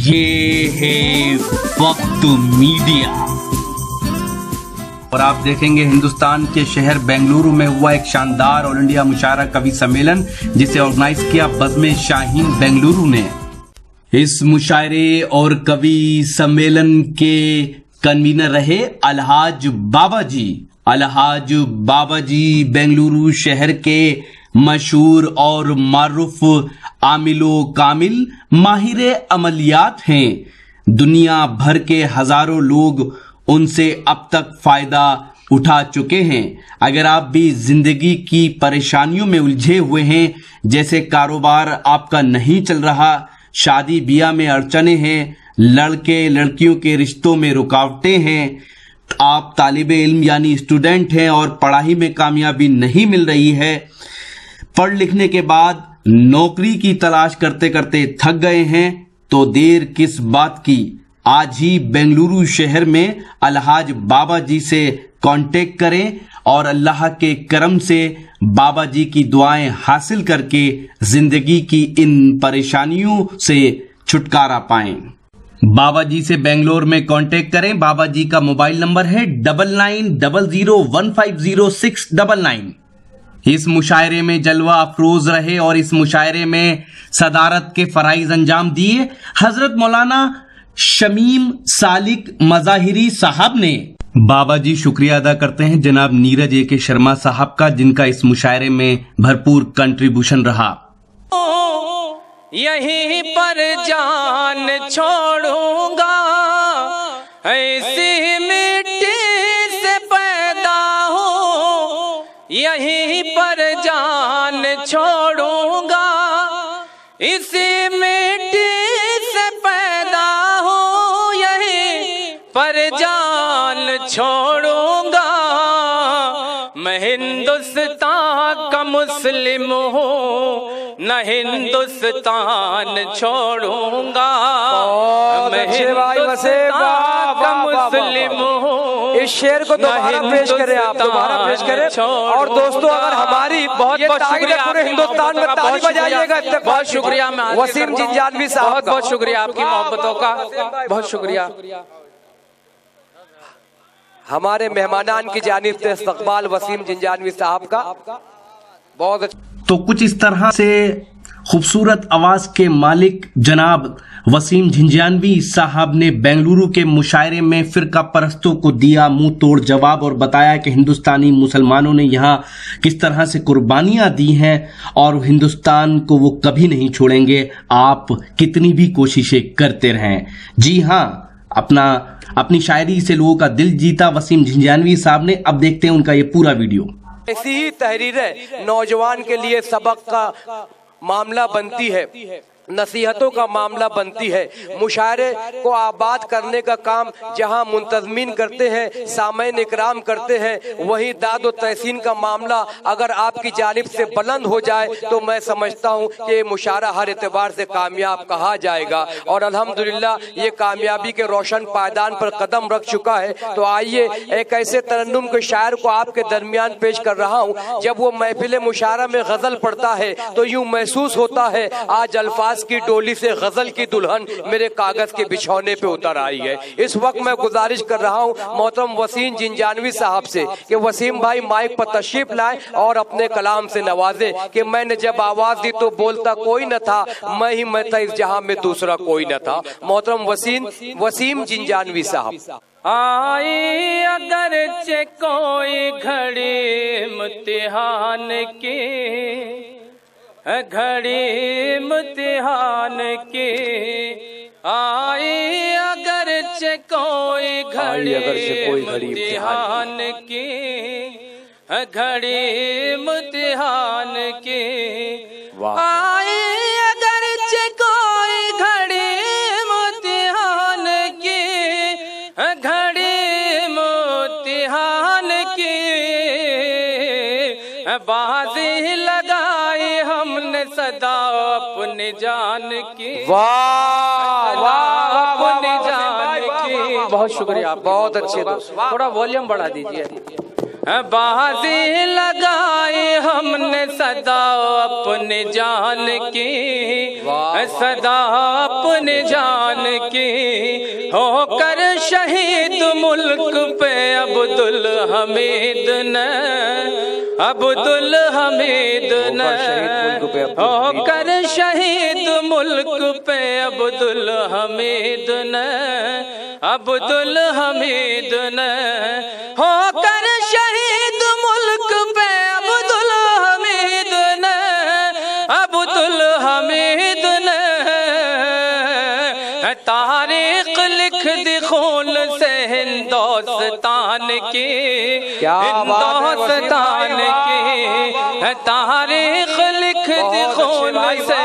ये है वक्त मीडिया और आप देखेंगे हिंदुस्तान के शहर बेंगलुरु में हुआ एक शानदार ऑल इंडिया मुशायरा कवि सम्मेलन जिसे ऑर्गेनाइज किया बज़्म शाहीन बेंगलुरु ने। इस मुशायरे और कवि सम्मेलन के कन्वीनर रहे अलहाज बाबा जी बेंगलुरु शहर के मशहूर और मारूफ आमिलो कामिल माहिर अमलियात हैं। दुनिया भर के हजारों लोग उनसे अब तक फायदा उठा चुके हैं। अगर आप भी जिंदगी की परेशानियों में उलझे हुए हैं, जैसे कारोबार आपका नहीं चल रहा, शादी ब्याह में अड़चने हैं, लड़के लड़कियों के रिश्तों में रुकावटें हैं, आप तालिबे इल्म यानी स्टूडेंट हैं और पढ़ाई में कामयाबी नहीं मिल रही है, पढ़ लिखने के बाद नौकरी की तलाश करते करते थक गए हैं, तो देर किस बात की। आज ही बेंगलुरु शहर में अलहाज बाबा जी से कांटेक्ट करें और अल्लाह के करम से बाबा जी की दुआएं हासिल करके जिंदगी की इन परेशानियों से छुटकारा पाएं। बाबा जी से बेंगलोर में कांटेक्ट करें। बाबा जी का मोबाइल नंबर है 9900150699। इस मुशायरे में जलवा अफरोज रहे और इस मुशायरे में सदारत के फराइज अंजाम दिए हजरत मौलाना शमीम सालिक मजाहिरी साहब ने। बाबा जी शुक्रिया अदा करते हैं जनाब नीरज ए.के. शर्मा साहब का, जिनका इस मुशायरे में भरपूर कंट्रीब्यूशन रहा। यहीं पर जान छोड़ूंगा, ऐसी मिट्टी से पैदा हो, यहीं पर जान छोड़ूंगा, इसी मिट्टी से पैदा हो, यहीं पर जान छोड़ूंगा। मैं हिंदुस्तान का मुस्लिम हूँ, न हिंदुस्तान छोड़ूंगा। मैं हिंदुस्तान का मुस्लिम हूँ। इस शेर को दोबारा पेश करें, आप दोबारा पेश करें। और दोस्तों, अगर हमारी बहुत शुक्रिया, पूरे हिंदुस्तान में ताली बजाइएगा। बहुत शुक्रिया वसीम जिंजानवी साहब, बहुत शुक्रिया आपकी मोहब्बतों का, बहुत शुक्रिया। हमारे मेहमानान की जानिब से इस्तकबाल वसीम जिंजानवी साहब का बहुत अच्छा। तो कुछ इस तरह से खूबसूरत आवाज के मालिक जनाब वसीम जिंजानवी साहब ने बेंगलुरु के मुशायरे में फिरका परस्तों को दिया मुंह तोड़ जवाब और बताया कि हिंदुस्तानी मुसलमानों ने यहाँ किस तरह से कुर्बानियां दी हैं और हिंदुस्तान को वो कभी नहीं छोड़ेंगे, आप कितनी भी कोशिशें करते रहें। जी हाँ, अपनी शायरी से लोगों का दिल जीता वसीम जिंजानवी साहब ने। अब देखते हैं उनका ये पूरा वीडियो। ऐसी ही तहरीरें नौजवान के लिए सबक का मामला बनती है, नसीहतों का मामला बनती है। मुशायरे को आबाद करने का काम जहां मुंतजमीन करते हैं, सामईन इकराम करते हैं, वहीं दाद व तहसीन का मामला अगर आपकी जानिब से बुलंद हो जाए तो मैं समझता हूं कि ये मुशायरा हर एतबार से कामयाब कहा जाएगा। और अल्हम्दुलिल्लाह ये कामयाबी के रोशन पायदान पर कदम रख चुका है। तो आइए एक ऐसे तरन्नुम के शायर को आपके दरमियान पेश कर रहा हूँ। जब वो महफिल मुशायरा में गजल पढ़ता है तो यूं महसूस होता है आज अल्फाज की डोली से गजल की दुल्हन मेरे कागज के बिछौने पे उतर आई है। इस वक्त मैं गुजारिश कर रहा हूं मोहतरम वसीम जिंजानवी साहब से कि वसीम भाई माइक पर तशरीफ लाएं और अपने कलाम से नवाजें कि मैंने जब आवाज दी तो बोलता कोई न था, मैं था इस जहां में दूसरा कोई न था। मोहतरम वसीम जिंजानवी साहब। आई अगरचे कोई घड़ी इम्तिहान की, घड़ी इम्तिहान की, आई अगरचे कोई घड़ी इम्तिहान की, घड़ी इम्तिहान की, आई अगरचे कोई घड़ी इम्तिहान की, घड़ी इम्तिहान की, बाजी लगाई हमने सदा अपनी जान की। वाह वाह, अपनी जान की। बहुत शुक्रिया, बहुत अच्छे दोस्त। थोड़ा वॉल्यूम बढ़ा दीजिए। बाजी लगाई हमने सदा अपने जान की, सदा अपने जान की, होकर शहीद मुल्क पे अब्दुल हमीद ने, अब्दुल हमीद ने, होकर शहीद मुल्क पे अब्दुल हमीद ने, अब्दुल हमीद ने, होकर शहीद मुल्क पे अब्दुल हमीद ने, अब्दुल हमीद ने, तारीख लिख दी खून से हिंदुस्तान की, हिंदुस्तान की, तारीख लिख दी खून से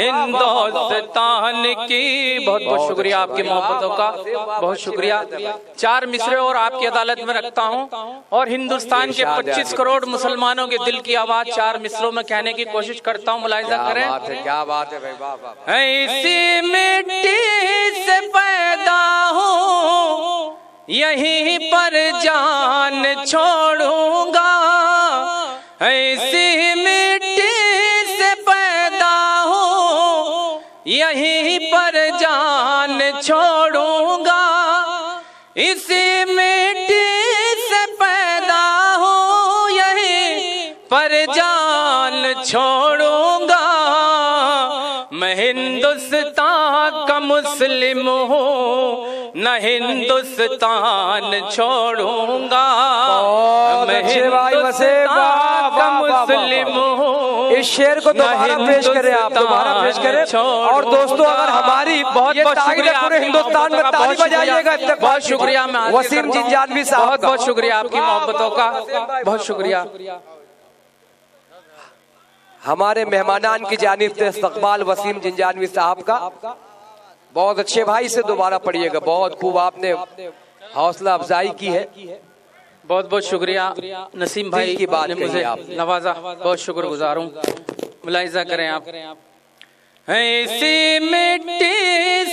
हिंदुस्तान की। बहुत बहुत शुक्रिया आपकी मोहब्बतों का, बहुत शुक्रिया। 4 मिसरे और आपकी अदालत में रखता हूँ और हिंदुस्तान के 25 करोड़ मुसलमानों के दिल की आवाज 4 मिसरों में कहने की कोशिश करता हूँ, मुलाहिजा करें। क्या बात है भाई, वाह वाह। इसी मिट्टी से पैदा हूँ, यहीं पर जान छोड़ूंगा, इसी मिट्टी से पैदा हूँ, यहीं पर जान छोड़ूंगा, इसी मिट्टी से पैदा हूँ, यहीं पर जान छोड़ूंगा, मैं हिंदुस्तान का मुस्लिम हूँ, न हिंदुस्तान छोड़ूंगा, मैं हिंदुस्तान का मुस्लिम हूँ। इस शेर को दोबारा पेश करें, आप दोबारा पेश करें। और दोस्तों अगर हमारी बहुत शुक्रिया पूरे हिंदुस्तान में ताली बजाइएगा। बहुत शुक्रिया वसीम जिंजानवी साहब, बहुत बहुत शुक्रिया आपकी मोहब्बतों का, बहुत शुक्रिया। हमारे मेहमानान की जानिब से इस्तकबाल वसीम जिंजानवी साहब का। बहुत अच्छे भाई से दोबारा पढ़िएगा, बहुत खूब आपने हौसला अफजाई की है। बहुत बहुत शुक्रिया नसीम भाई की बात ने मुझे नवाजा, बहुत शुक्रगुजार हूँ। मुलाहिजा करें आप, इसी मिट्टी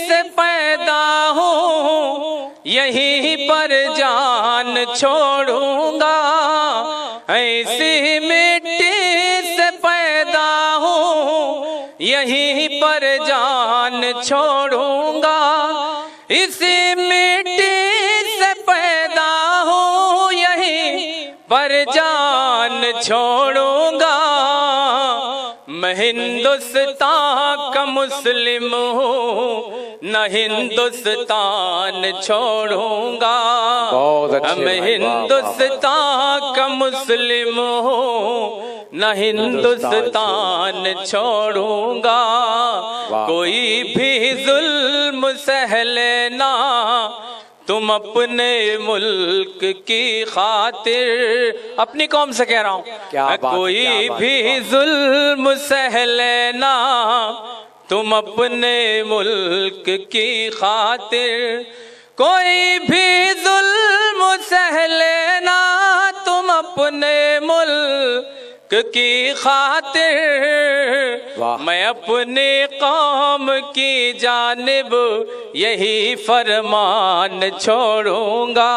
से पैदा हूँ, यहीं पर जान छोड़ूंगा, इसी मिट्टी से पैदा हूँ, यहीं पर जान छोड़ूंगा, इसी मिट्टी से पैदा हूँ, यहीं पर जान छोड़ूंगा, मैं हिंदुस्तान का मुस्लिम हूँ, न हिंदुस्तान छोड़ूंगा, मैं हिंदुस्तान का मुस्लिम हूँ, न हिंदुस्तान छोड़ूंगा, कोई भी जुल्म सह लेना तुम अपने मुल्क की खातिर, अपनी कौम से कह रहा हूँ, कोई भी जुल्म सह लेना तुम अपने मुल्क की खातिर, कोई भी जुल्म सह लेना तुम अपने मुल्क की खातिर, मैं अपने कौम की जानिब यही फरमान छोड़ूंगा,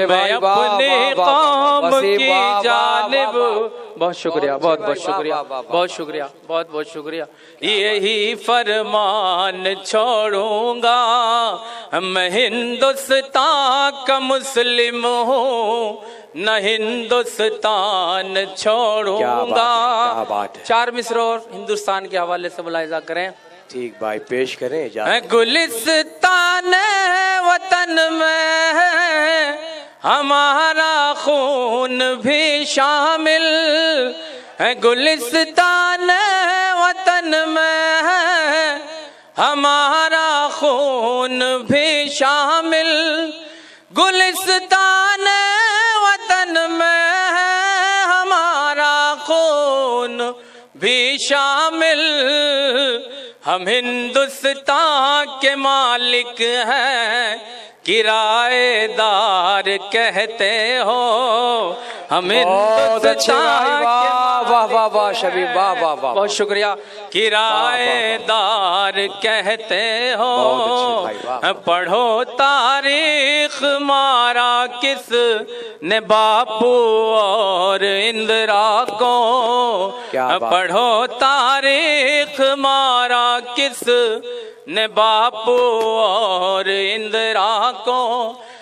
मैं अपने कौम की जानिब। बहुत शुक्रिया, बहुत बहुत शुक्रिया, बहुत शुक्रिया, बहुत बहुत शुक्रिया। यही फरमान छोड़ूंगा, मैं हिंदुस्तान का मुस्लिम हूँ, न हिंदुस्तान छोड़ूंगा। 4 मिसर और हिंदुस्तान के हवाले से मुलाहिजा करें। ठीक भाई, पेश करें। गुलिस्तान वतन में है हमारा खून भी शामिल है, गुलिस्तान वतन में है हमारा खून भी शामिल, गुलिस्तान वतन में है हमारा खून भी शामिल, हम हिंदुस्तान के मालिक हैं, किराएदार कहते हो, हम हिंदुस्तान के। वाह वाह वाह शबीब, वाह वाह वाह, बहुत शुक्रिया। किराएदार कहते हो, पढ़ो तारीख मारा किस ने बापू और इंदिरा को, पढ़ो तारीख मारा किस ने बापू और इंदिरा को।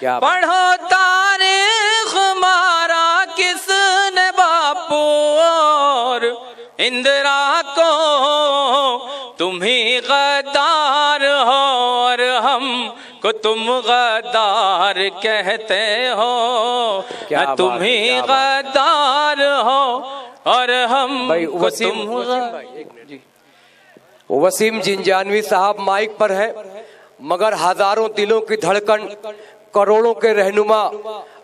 क्या पढ़ो तारीख हमारा किसने बापू और इंदिरा को। तुम ही गद्दार हो और हम को तुम गद्दार कहते हो। तुम ही गद्दार हो और हम को तुम। वसीम जिंजानवी साहब माइक पर है, मगर हजारों दिलों की धड़कन, करोड़ों के रहनुमा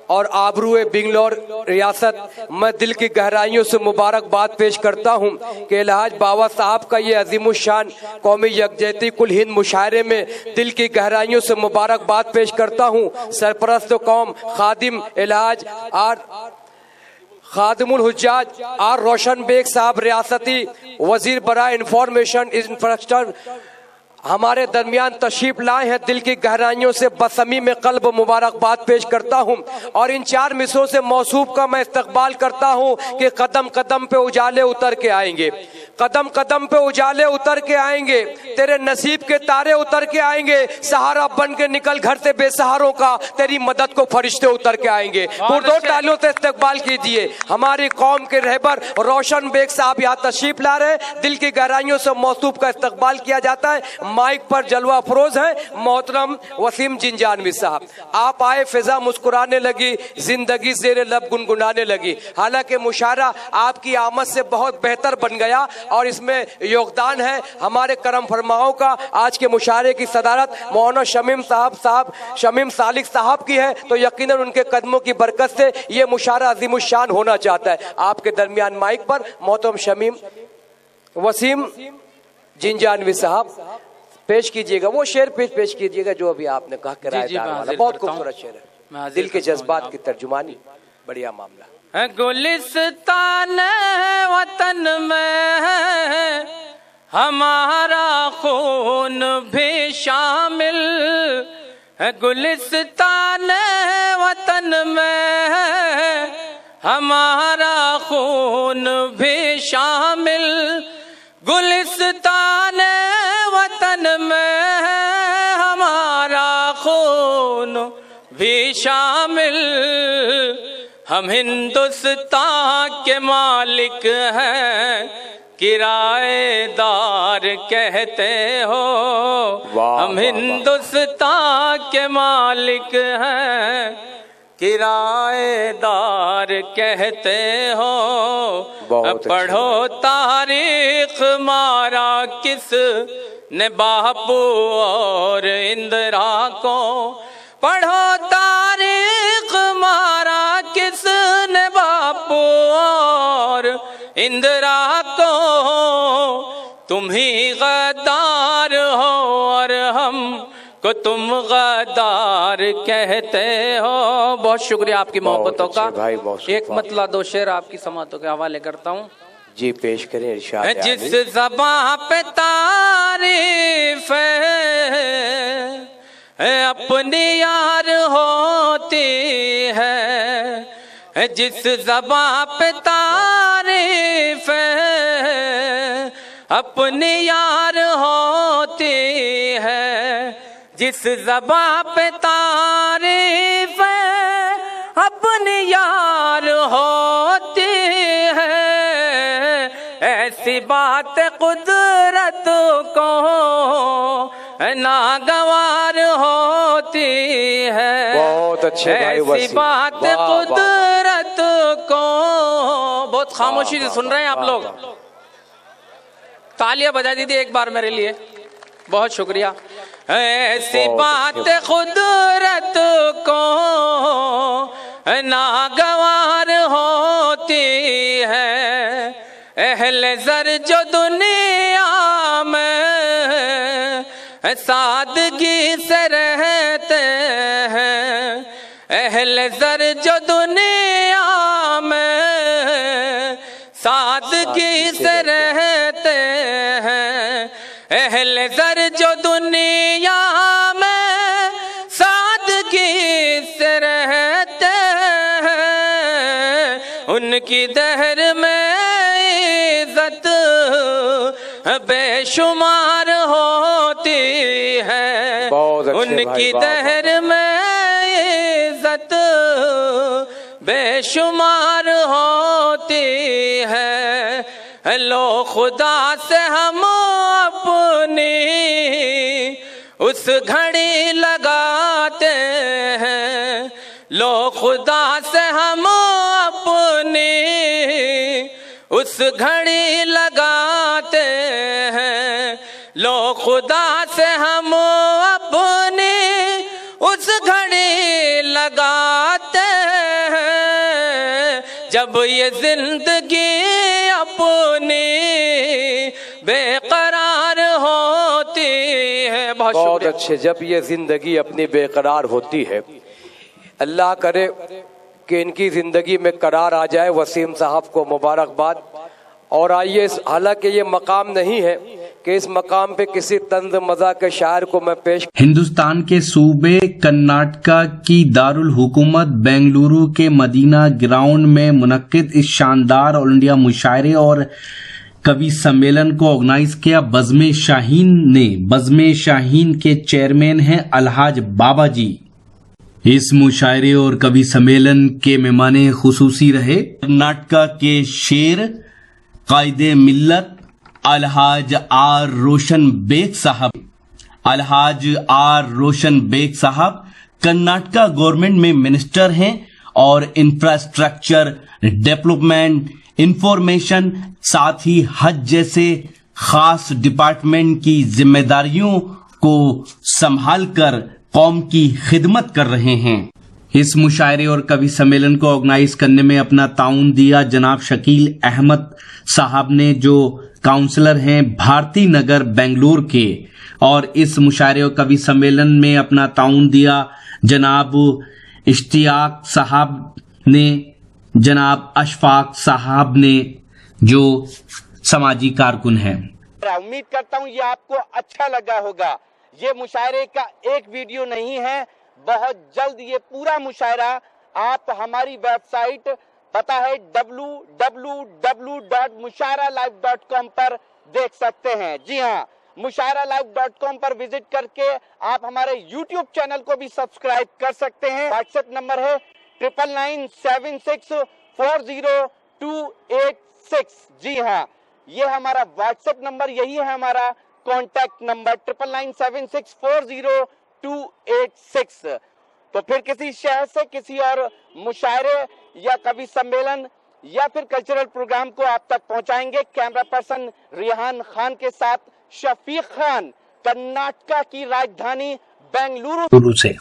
और आबरूए बिंगलौर रियासत, मैं दिल की गहराइयों से मुबारकबाद पेश करता हूं कि अलहाज बाबा साहब का ये अजीमुशान कौमी यकजहती कुल हिंद मुशायरे में दिल की गहराइयों से मुबारकबाद पेश करता हूं। सरपरस्त कौम खादिम Alhaj Khadimul हुज्जाज are Roshan bag साहब रियासती वजीर बराए इंफॉर्मेशन इंफ्रास्ट्रक्चर हमारे दरमियान तशरीफ लाए हैं। दिल की गहराइयों से बसमी में कल्ब मुबारकबाद पेश करता हूं और इन 4 मिसरों से मौसूफ का मैं इस्तकबाल करता हूं कि कदम कदम पे उजाले उतर के आएंगे, कदम कदम पे उजाले उतर के आएंगे, तेरे नसीब के तारे उतर के आएंगे, सहारा बन के निकल घर से बेसहारों का, तेरी मदद को फरिश्ते उतर के आएंगे। पुरजोर तालियों से इस्तकबाल कीजिए। हमारी कौम के रहबर रोशन बेग साहब यहाँ तशरीफ ला रहे हैं। दिल की गहराइयों से मौसूफ का इस्तकबाल किया जाता है। माइक पर जलवा अफरोज है मोहतरम वसीम जिंजानवी साहब। आप आए, फिजा मुस्कुराने लगी, जिंदगी ज़ेरे लब गुनगुनाने लगी। हालांकि मुशायरा आपकी आमद से बहुत बेहतर बन गया और इसमें योगदान है हमारे करम फरमाओं का। आज के मुशायरे की सदारत मौलाना शमीम सालिक साहब की है, तो यकीनन उनके कदमों की बरकत से ये मुशायरा अजीमुशान होना चाहता है। आपके दरमियान माइक पर मोहतरम शमीम वसीम जिंजानवी साहब पेश कीजिएगा, वो शेर पेश कीजिएगा जो अभी आपने कहा किराएदार वाला। बहुत खूबसूरत शेर है, दिल के जज्बात की तर्जुमानी, बढ़िया मामला। गुलिस्तान वतन में हमारा खून भी शामिल है। गुलिस्तान वतन में हमारा खून भी शामिल। गुलिस्तान वतन में हमारा खून भी शामिल। हम हिंदुस्तान के मालिक हैं, किराएदार कहते हो। हम हिंदुस्तान के मालिक हैं, किराएदार कहते हो। पढ़ो तारीख मारा किस ने बापू और इंदिरा को। पढ़ो तारीख मारा किस ने बापू और इंदिरा को। तुम ही गद्दार हो और हम को तुम गद्दार कहते हो। बहुत शुक्रिया आपकी मोहब्बतों का। एक मतला 2 शेर आपकी समातों के हवाले करता हूँ। जी पेश करें इरशाद। जिस ज़बां पे तारीफ है अपनी यार होती है। जिस ज़बां पे तारीफ है अपनी यार होती है। जिस ज़बां पे तारीफ अपनी यार होती है। ऐसी बात कुदरत को नागवार होती है। बहुत अच्छे भाई वसीम। ऐसी बात कुदरत को। बहुत खामोशी से सुन रहे हैं आप लोग, तालियां बजा दीजिए एक बार मेरे लिए। बहुत शुक्रिया। ऐसी बात कुदरत को नागवार होती है। अहले ज़र जो दुनिया में सादगी से रहते हैं। अहले ज़र जो दुनिया में सादगी से रहते हैं। अहले ज़र जो दुनिया में सादगी से रहते हैं। उनकी दहर में इज़्ज़त बेशुमार होती है, बहुत अच्छे उनकी भाई, वाह, दहर में इज्जत बेशुमार होती है। लो खुदा से हम अपनी उस घड़ी लगाते हैं, लो खुदा से हम अपनी उस घड़ी लगाते हैं, लो खुदा से हम अपनी उस घड़ी लगाते हैं, जब ये जिंदगी अपनी बेकरार होती है। बहुत अच्छे। जब ये जिंदगी अपनी बेकरार होती है, अल्लाह करे कि इनकी जिंदगी में करार आ जाए। वसीम साहब को मुबारकबाद। और आइए, हालांकि ये मकाम नहीं है कि इस मकाम पे किसी तंज मज़ा के शायर को मैं पेश। हिंदुस्तान के सूबे कर्नाटका की दारुल हुकूमत बेंगलुरु के मदीना ग्राउंड में मुनक्किद इस शानदार ऑल इंडिया मुशायरे और कवि सम्मेलन को ऑर्गेनाइज किया बज़्म शाहीन ने। बज़्म शाहीन के चेयरमैन हैं अलहाज बाबा जी। इस मुशायरे और कवि सम्मेलन के मेहमाने खुसूसी रहे कर्नाटका के शेर कायदे मिल्लत अलहाज आर रोशन बेग साहब। अलहाज आर रोशन बेग साहब कर्नाटका गवर्नमेंट में मिनिस्टर हैं और इंफ्रास्ट्रक्चर डेवलपमेंट, इंफॉर्मेशन, साथ ही हज जैसे खास डिपार्टमेंट की जिम्मेदारियों को संभालकर कौम की खिदमत कर रहे हैं। इस मुशायरे और कवि सम्मेलन को ऑर्गेनाइज करने में अपना ताउन दिया जनाब शकील अहमद साहब ने, जो काउंसलर हैं भारती नगर बेंगलुरु के। और इस मुशायरे और कवि सम्मेलन में अपना ताउन दिया जनाब इश्तियाक साहब ने, जनाब अशफाक साहब ने, जो समाजी कारकुन हैं। उम्मीद करता हूँ ये आपको अच्छा लगा होगा। ये मुशायरे का एक वीडियो नहीं है, बहुत जल्द ये पूरा मुशायरा आप हमारी वेबसाइट पता है www.mushairalive.com पर देख सकते हैं। जी हाँ, mushairalive.com पर विजिट करके आप हमारे YouTube चैनल को भी सब्सक्राइब कर सकते हैं। व्हाट्सएप नंबर है 9997640286। जी हाँ, ये हमारा व्हाट्सएप नंबर, यही है हमारा कॉन्टैक्ट नंबर 9997640286। तो फिर किसी शहर से किसी और मुशायरे या कवि सम्मेलन या फिर कल्चरल प्रोग्राम को आप तक पहुंचाएंगे कैमरा पर्सन रिहान खान के साथ शफीक खान, कर्नाटका की राजधानी बेंगलुरु से।